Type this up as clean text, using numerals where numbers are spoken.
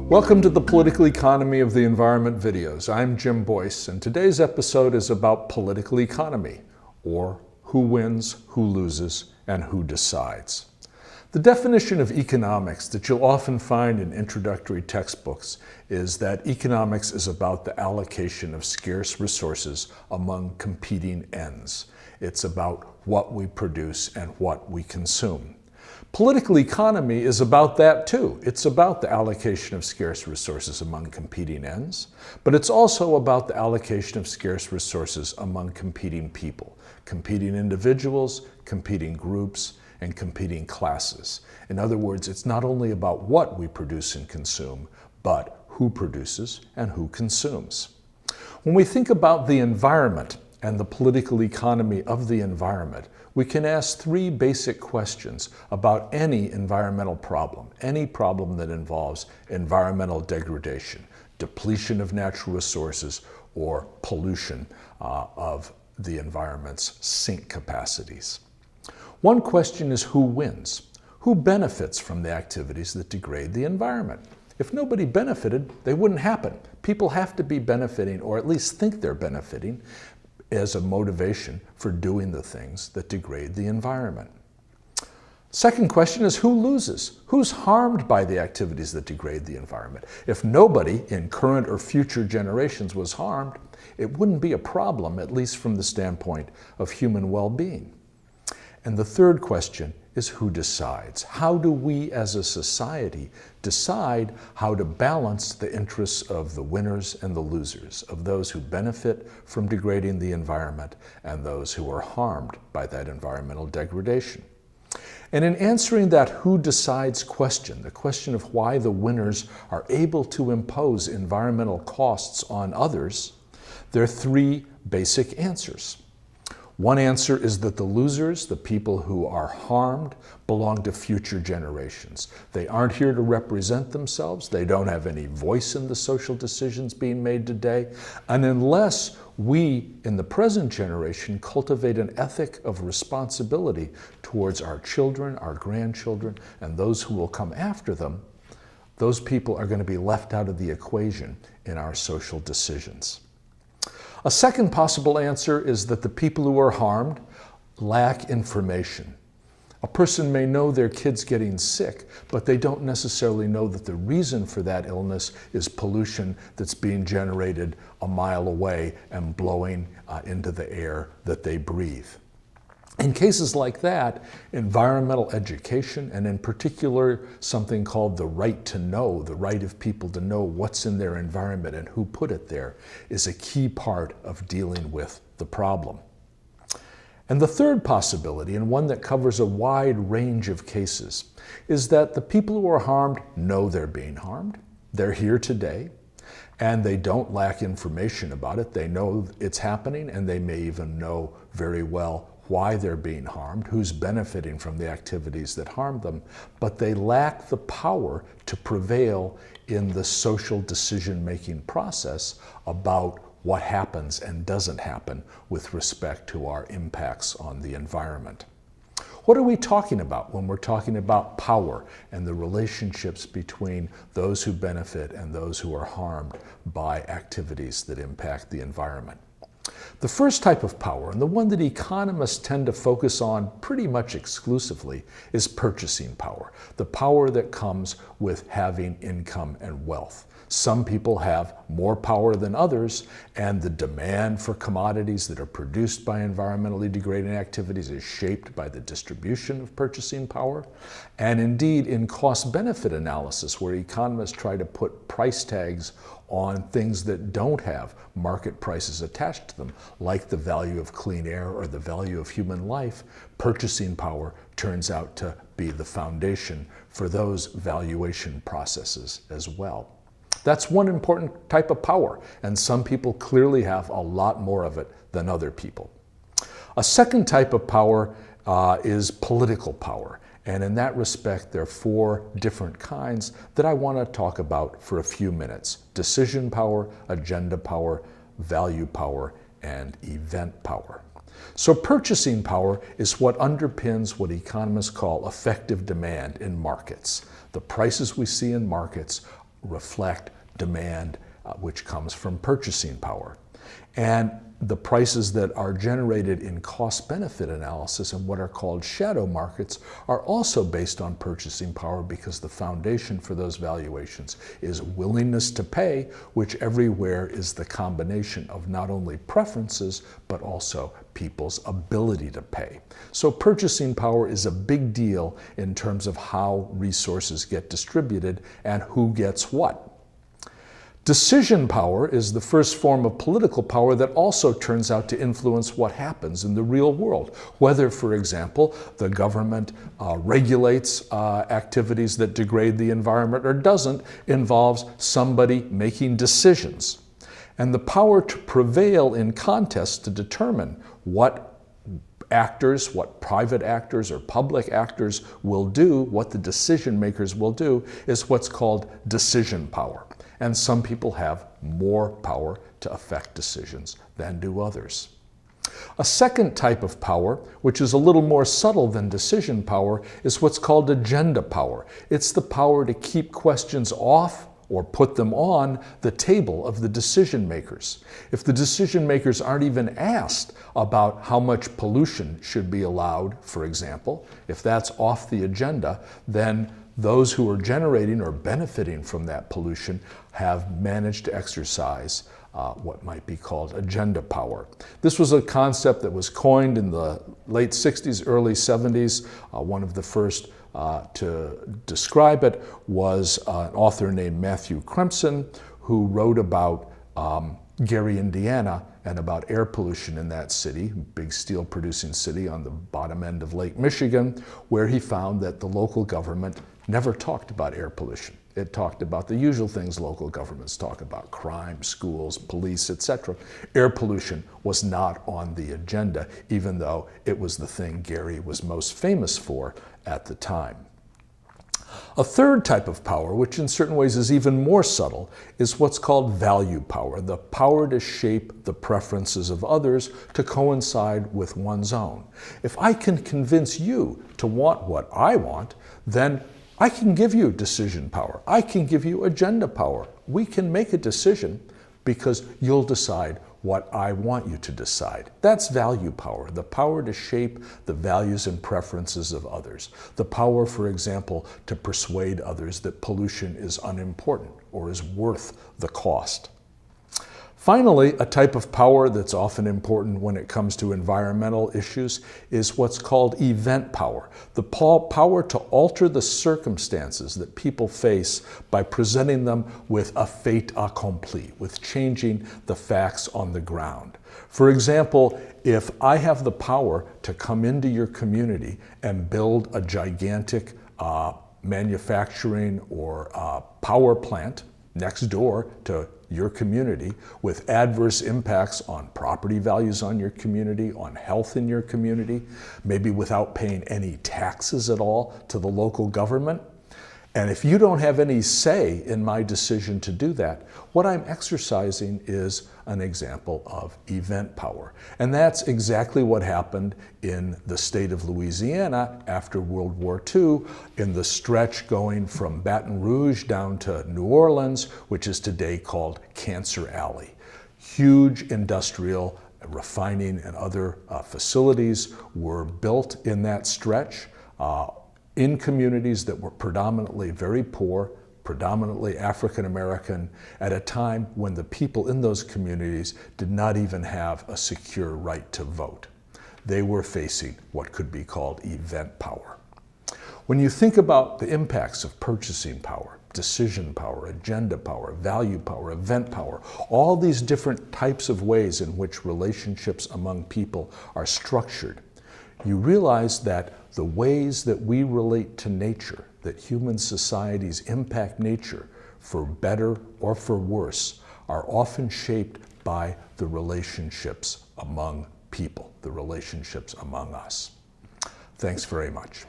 Welcome to the Political Economy of the Environment videos. I'm Jim Boyce, and today's episode is about political economy, or who wins, who loses, and who decides. The definition of economics that you'll often find in introductory textbooks is that economics is about the allocation of scarce resources among competing ends. It's about what we produce and what we consume. Political economy is about that too. It's about the allocation of scarce resources among competing ends, but it's also about the allocation of scarce resources among competing people, competing individuals, competing groups, and competing classes. In other words, it's not only about what we produce and consume, but who produces and who consumes. When we think about the environment and the political economy of the environment, we can ask three basic questions about any environmental problem, any problem that involves environmental degradation, depletion of natural resources, or pollution of the environment's sink capacities. One question is who wins? Who benefits from the activities that degrade the environment? If nobody benefited, they wouldn't happen. People have to be benefiting, or at least think they're benefiting, as a motivation for doing the things that degrade the environment. Second question is who loses? Who's harmed by the activities that degrade the environment? If nobody in current or future generations was harmed, it wouldn't be a problem, at least from the standpoint of human well-being. And the third question is who decides? How do we as a society decide how to balance the interests of the winners and the losers, of those who benefit from degrading the environment and those who are harmed by that environmental degradation? And in answering that who decides question, the question of why the winners are able to impose environmental costs on others, there are three basic answers. One answer is that the losers, the people who are harmed, belong to future generations. They aren't here to represent themselves. They don't have any voice in the social decisions being made today. And unless we, in the present generation, cultivate an ethic of responsibility towards our children, our grandchildren, and those who will come after them, those people are going to be left out of the equation in our social decisions. A second possible answer is that the people who are harmed lack information. A person may know their kid's getting sick, but they don't necessarily know that the reason for that illness is pollution that's being generated a mile away and blowing into the air that they breathe. In cases like that, environmental education, and in particular something called the right to know, the right of people to know what's in their environment and who put it there, is a key part of dealing with the problem. And the third possibility, and one that covers a wide range of cases, is that the people who are harmed know they're being harmed. They're here today, and they don't lack information about it. They know it's happening, and they may even know very well why they're being harmed, who's benefiting from the activities that harm them, but they lack the power to prevail in the social decision-making process about what happens and doesn't happen with respect to our impacts on the environment. What are we talking about when we're talking about power and the relationships between those who benefit and those who are harmed by activities that impact the environment? The first type of power, and the one that economists tend to focus on pretty much exclusively, is purchasing power, the power that comes with having income and wealth. Some people have more power than others, and the demand for commodities that are produced by environmentally degrading activities is shaped by the distribution of purchasing power. And indeed, in cost-benefit analysis, where economists try to put price tags on things that don't have market prices attached to them, like the value of clean air or the value of human life, purchasing power turns out to be the foundation for those valuation processes as well. That's one important type of power, and some people clearly have a lot more of it than other people. A second type of power is political power. And in that respect, there are four different kinds that I want to talk about for a few minutes: decision power, agenda power, value power, and event power. So purchasing power is what underpins what economists call effective demand in markets. The prices we see in markets reflect demand, which comes from purchasing power. And the prices that are generated in cost-benefit analysis and what are called shadow markets are also based on purchasing power, because the foundation for those valuations is willingness to pay, which everywhere is the combination of not only preferences, but also people's ability to pay. So purchasing power is a big deal in terms of how resources get distributed and who gets what. Decision power is the first form of political power that also turns out to influence what happens in the real world. Whether, for example, the government regulates activities that degrade the environment or doesn't, involves somebody making decisions. And the power to prevail in contests to determine what actors, what private actors or public actors will do, what the decision makers will do, is what's called decision power. And some people have more power to affect decisions than do others. A second type of power, which is a little more subtle than decision power, is what's called agenda power. It's the power to keep questions off or put them on the table of the decision makers. If the decision makers aren't even asked about how much pollution should be allowed, for example, if that's off the agenda, then those who are generating or benefiting from that pollution have managed to exercise what might be called agenda power. This was a concept that was coined in the late 60s, early 70s. One of the first to describe it was an author named Matthew Kremsen, who wrote about Gary, Indiana, and about air pollution in that city, big steel producing city on the bottom end of Lake Michigan, where he found that the local government never talked about air pollution. It talked about the usual things local governments talk about: crime, schools, police, etc. Air pollution was not on the agenda, even though it was the thing Gary was most famous for at the time. A third type of power, which in certain ways is even more subtle, is what's called value power, the power to shape the preferences of others to coincide with one's own. If I can convince you to want what I want, then I can give you decision power. I can give you agenda power. We can make a decision because you'll decide what I want you to decide. That's value power, the power to shape the values and preferences of others. The power, for example, to persuade others that pollution is unimportant or is worth the cost. Finally, a type of power that's often important when it comes to environmental issues is what's called event power, the power to alter the circumstances that people face by presenting them with a fait accompli, with changing the facts on the ground. For example, if I have the power to come into your community and build a gigantic manufacturing or power plant next door to your community with adverse impacts on property values on your community, on health in your community, maybe without paying any taxes at all to the local government. And if you don't have any say in my decision to do that, what I'm exercising is an example of event power. And that's exactly what happened in the state of Louisiana after World War II, in the stretch going from Baton Rouge down to New Orleans, which is today called Cancer Alley. Huge industrial, refining, and other facilities were built in that stretch, in communities that were predominantly very poor, predominantly African American, at a time when the people in those communities did not even have a secure right to vote. They were facing what could be called event power. When you think about the impacts of purchasing power, decision power, agenda power, value power, event power, all these different types of ways in which relationships among people are structured, you realize that the ways that we relate to nature, that human societies impact nature for better or for worse, are often shaped by the relationships among people, the relationships among us. Thanks very much.